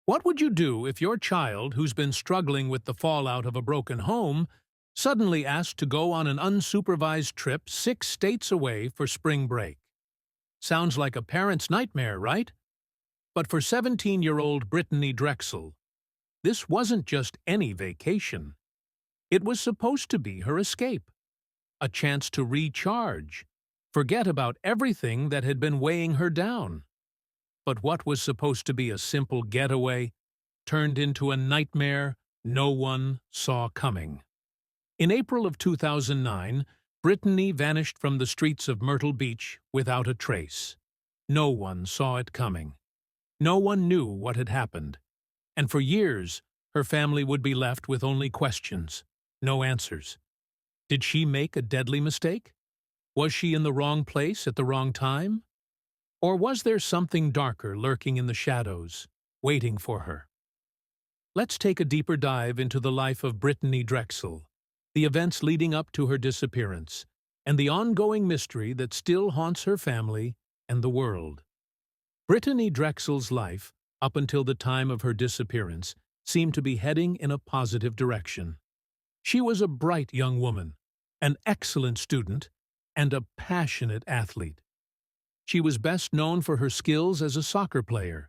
What would you do if your child, who's been struggling with the fallout of a broken home, suddenly asked to go on an unsupervised trip 6 states away for spring break? Sounds like a parent's nightmare, right? But for 17-year-old Brittanee Drexel, this wasn't just any vacation. It was supposed to be her escape, a chance to recharge, forget about everything that had been weighing her down. But what was supposed to be a simple getaway turned into a nightmare no one saw coming. In April of 2009, Brittanee vanished from the streets of Myrtle Beach without a trace. No one saw it coming. No one knew what had happened. And for years, her family would be left with only questions, no answers. Did she make a deadly mistake? Was she in the wrong place at the wrong time? Or was there something darker lurking in the shadows, waiting for her? Let's take a deeper dive into the life of Brittanee Drexel, the events leading up to her disappearance, and the ongoing mystery that still haunts her family and the world. Brittanee Drexel's life, up until the time of her disappearance, seemed to be heading in a positive direction. She was a bright young woman, an excellent student, and a passionate athlete. She was best known for her skills as a soccer player,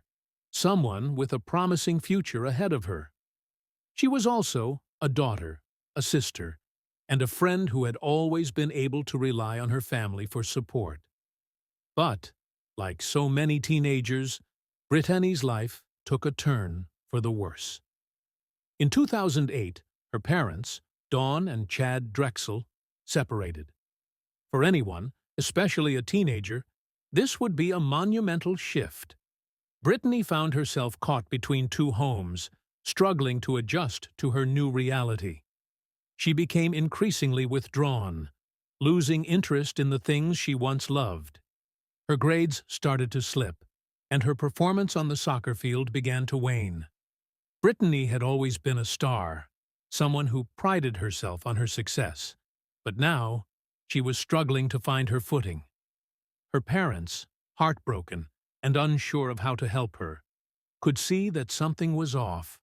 someone with a promising future ahead of her. She was also a daughter, a sister, and a friend who had always been able to rely on her family for support. But, like so many teenagers, Brittanee's life took a turn for the worse. In 2008, her parents, Dawn and Chad Drexel, separated. For anyone, especially a teenager, this would be a monumental shift. Brittanee found herself caught between two homes, struggling to adjust to her new reality. She became increasingly withdrawn, losing interest in the things she once loved. Her grades started to slip, and her performance on the soccer field began to wane. Brittanee had always been a star, someone who prided herself on her success, but now she was struggling to find her footing. Her parents, heartbroken and unsure of how to help her, could see that something was off.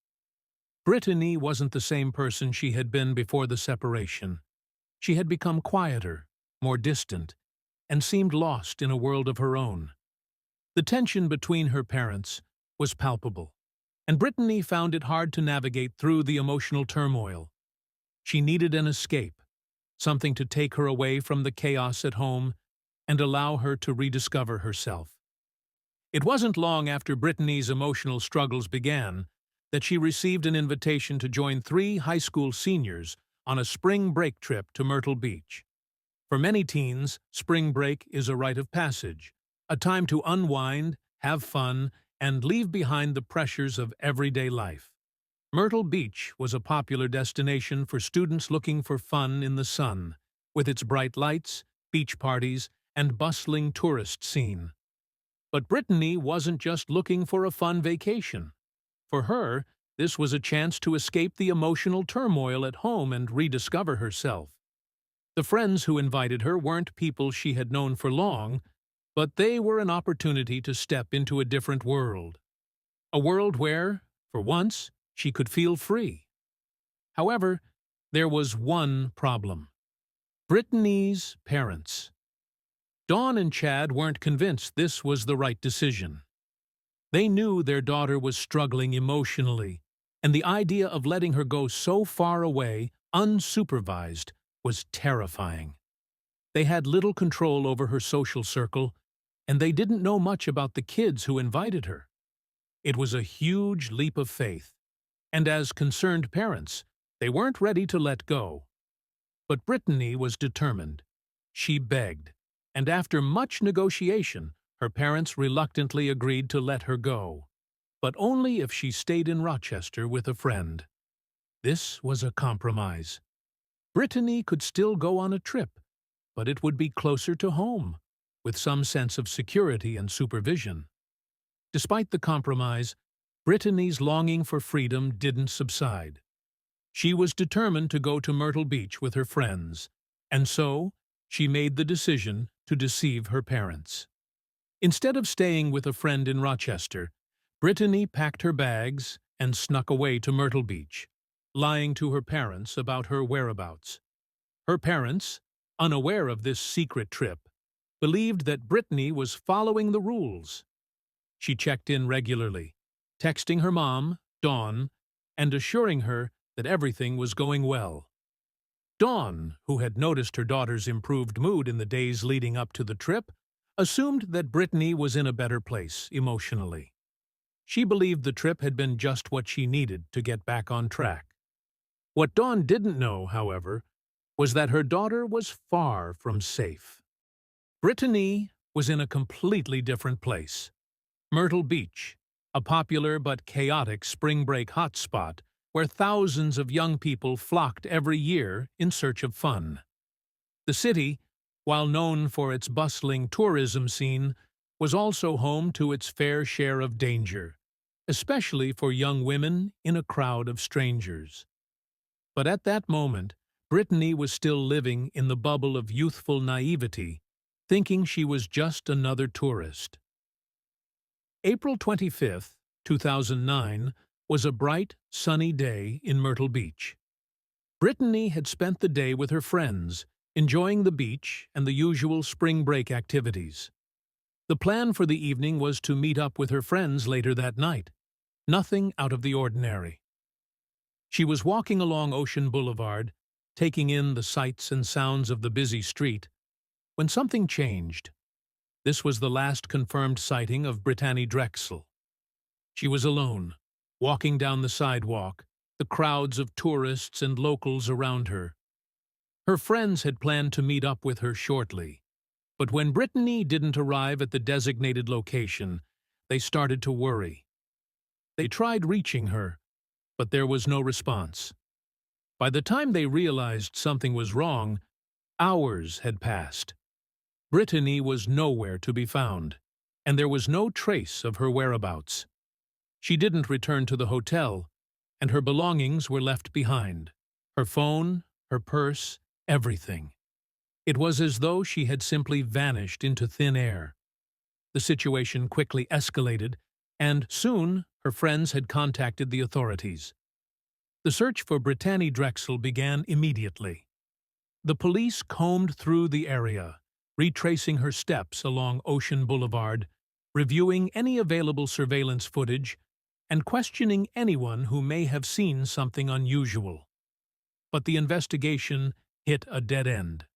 Brittanee wasn't the same person she had been before the separation. She had become quieter, more distant, and seemed lost in a world of her own. The tension between her parents was palpable, and Brittanee found it hard to navigate through the emotional turmoil. She needed an escape, something to take her away from the chaos at home and allow her to rediscover herself. It wasn't long after Brittanee's emotional struggles began that she received an invitation to join 3 high school seniors on a spring break trip to Myrtle Beach. For many teens, spring break is a rite of passage, a time to unwind, have fun, and leave behind the pressures of everyday life. Myrtle Beach was a popular destination for students looking for fun in the sun, with its bright lights, beach parties, and bustling tourist scene. But Brittanee wasn't just looking for a fun vacation. For her, this was a chance to escape the emotional turmoil at home and rediscover herself. The friends who invited her weren't people she had known for long, but they were an opportunity to step into a different world. A world where, for once, she could feel free. However, there was one problem: Brittanee's parents. Dawn and Chad weren't convinced this was the right decision. They knew their daughter was struggling emotionally, and the idea of letting her go so far away, unsupervised, was terrifying. They had little control over her social circle, and they didn't know much about the kids who invited her. It was a huge leap of faith, and as concerned parents, they weren't ready to let go. But Brittanee was determined. She begged, and after much negotiation, her parents reluctantly agreed to let her go, but only if she stayed in Rochester with a friend. This was a compromise. Brittanee could still go on a trip, but it would be closer to home, with some sense of security and supervision. Despite the compromise, Brittanee's longing for freedom didn't subside. She was determined to go to Myrtle Beach with her friends, and so she made the decision to deceive her parents. Instead of staying with a friend in Rochester, Brittanee packed her bags and snuck away to Myrtle Beach, lying to her parents about her whereabouts. Her parents, unaware of this secret trip, believed that Brittanee was following the rules. She checked in regularly, texting her mom, Dawn, and assuring her that everything was going well. Dawn, who had noticed her daughter's improved mood in the days leading up to the trip, assumed that Brittanee was in a better place emotionally. She believed the trip had been just what she needed to get back on track. What Dawn didn't know, however, was that her daughter was far from safe. Brittanee was in a completely different place. Myrtle Beach, a popular but chaotic spring break hotspot where thousands of young people flocked every year in search of fun. The city, while known for its bustling tourism scene, was also home to its fair share of danger, especially for young women in a crowd of strangers. But at that moment, Brittanee was still living in the bubble of youthful naivety, thinking she was just another tourist. April 25, 2009, was a bright, sunny day in Myrtle Beach. Brittanee had spent the day with her friends, enjoying the beach and the usual spring break activities. The plan for the evening was to meet up with her friends later that night. Nothing out of the ordinary. She was walking along Ocean Boulevard, taking in the sights and sounds of the busy street, when something changed. This was the last confirmed sighting of Brittanee Drexel. She was alone, walking down the sidewalk, the crowds of tourists and locals around her. Her friends had planned to meet up with her shortly, but when Brittanee didn't arrive at the designated location, they started to worry. They tried reaching her, but there was no response. By the time they realized something was wrong, hours had passed. Brittanee was nowhere to be found, and there was no trace of her whereabouts. She didn't return to the hotel, and her belongings were left behind. Her phone, her purse, everything. It was as though she had simply vanished into thin air. The situation quickly escalated, and soon her friends had contacted the authorities. The search for Brittanee Drexel began immediately. The police combed through the area, retracing her steps along Ocean Boulevard, reviewing any available surveillance footage, and questioning anyone who may have seen something unusual. But the investigation hit a dead end.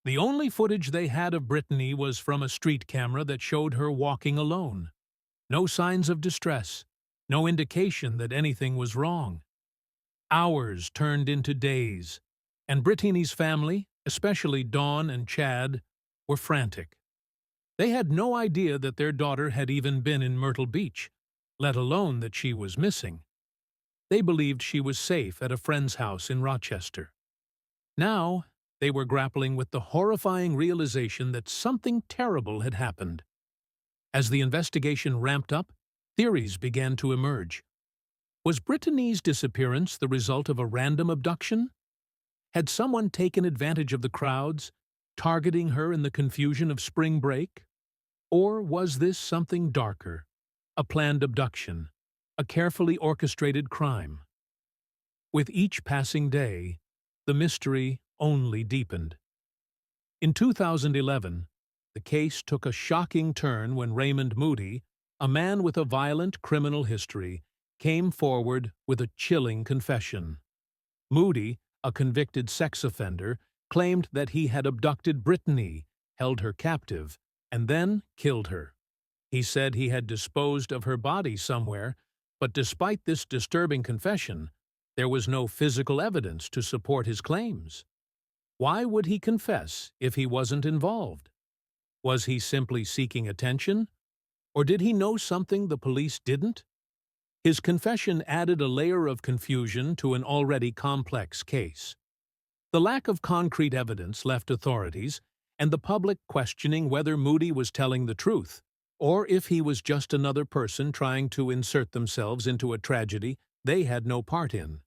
The only footage they had of Brittanee was from a street camera that showed her walking alone. No signs of distress, no indication that anything was wrong. Hours turned into days, and Brittanee's family, especially Dawn and Chad, were frantic. They had no idea that their daughter had even been in Myrtle Beach, let alone that she was missing. They believed she was safe at a friend's house in Rochester. Now, they were grappling with the horrifying realization that something terrible had happened. As the investigation ramped up, theories began to emerge. Was Brittanee's disappearance the result of a random abduction? Had someone taken advantage of the crowds, targeting her in the confusion of spring break? Or was this something darker, a planned abduction, a carefully orchestrated crime? With each passing day, the mystery only deepened. In 2011, the case took a shocking turn when Raymond Moody, a man with a violent criminal history, came forward with a chilling confession. Moody, a convicted sex offender, claimed that he had abducted Brittanee, held her captive, and then killed her. He said he had disposed of her body somewhere, but despite this disturbing confession, there was no physical evidence to support his claims. Why would he confess if he wasn't involved? Was he simply seeking attention? Or did he know something the police didn't? His confession added a layer of confusion to an already complex case. The lack of concrete evidence left authorities and the public questioning whether Moody was telling the truth, or if he was just another person trying to insert themselves into a tragedy they had no part in.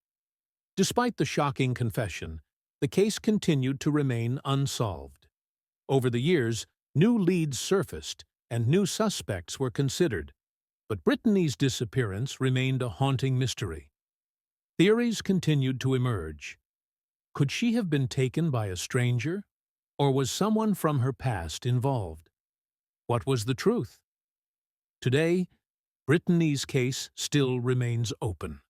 Despite the shocking confession, the case continued to remain unsolved. Over the years, new leads surfaced and new suspects were considered. But Brittanee's disappearance remained a haunting mystery. Theories continued to emerge. Could she have been taken by a stranger, or was someone from her past involved? What was the truth? Today, Brittanee's case still remains open.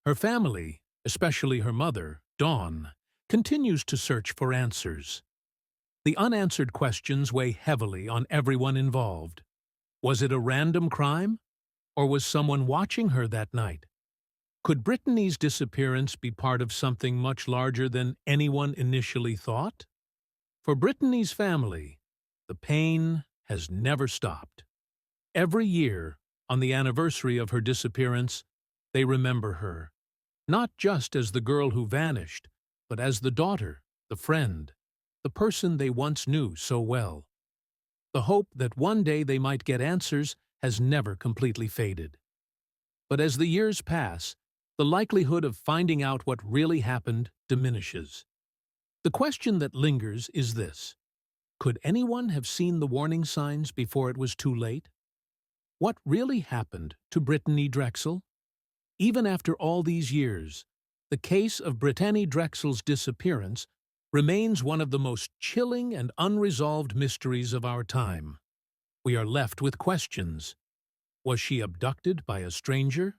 Her family, especially her mother, Dawn, continues to search for answers. The unanswered questions weigh heavily on everyone involved. Was it a random crime? Or was someone watching her that night? Could Brittanee's disappearance be part of something much larger than anyone initially thought? For Brittanee's family, the pain has never stopped. Every year, on the anniversary of her disappearance, they remember her, not just as the girl who vanished, but as the daughter, the friend, the person they once knew so well. The hope that one day they might get answers has never completely faded. But as the years pass, the likelihood of finding out what really happened diminishes. The question that lingers is this: could anyone have seen the warning signs before it was too late? What really happened to Brittanee Drexel? Even after all these years, the case of Brittanee Drexel's disappearance remains one of the most chilling and unresolved mysteries of our time. We are left with questions. Was she abducted by a stranger?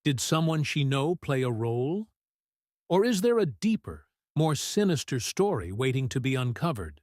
Did someone she know play a role? Or is there a deeper, more sinister story waiting to be uncovered?